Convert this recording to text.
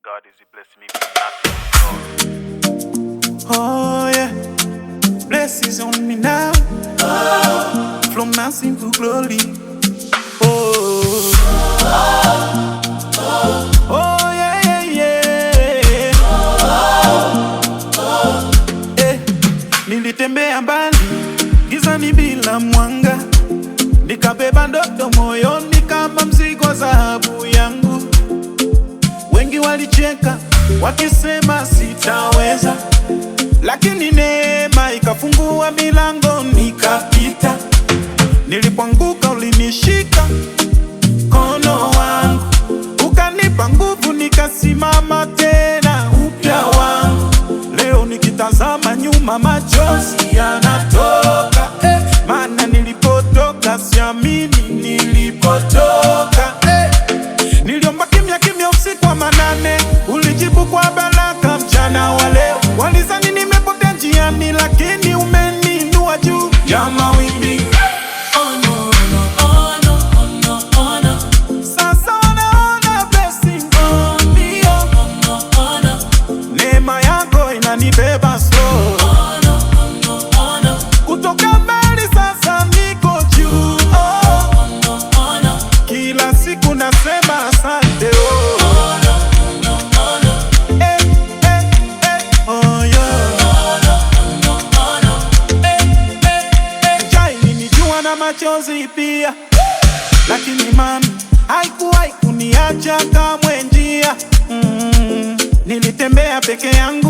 God is blessing me with nothing. Oh yeah, blessings on me now. From nothing to glory. Oh, oh yeah, yeah, yeah. Nilitembea mbali gizani bila mwanga, nikabeba ndoto moyoni kama mzigo dhahabu yangu. Wengi walicheka wakisema sitaweza, lakini neema ikafungua milango nikapita. Nilipoanguka ulinishika mkono wangu, ukanipa nguvu nikasimama tena upya wangu. Leo nikitazama nyuma machozi yanatoka, maana nilipotoka siamini nilipotoka. Niliomba kimya kimya usiku wa manane, ulijibu kwa baraka mchana wa leo. Walizani nimepotea njiani, lakini umeniinua juu ya mawimbi. Sasa wanaona blessing on me, neema yako inanibeba slow. Kutoka mbali sasa niko juu, kila siku nasema asante. Machozi pia, lakini imani haikuwahi kuniacha kamwe njia. Nilitembea peke yangu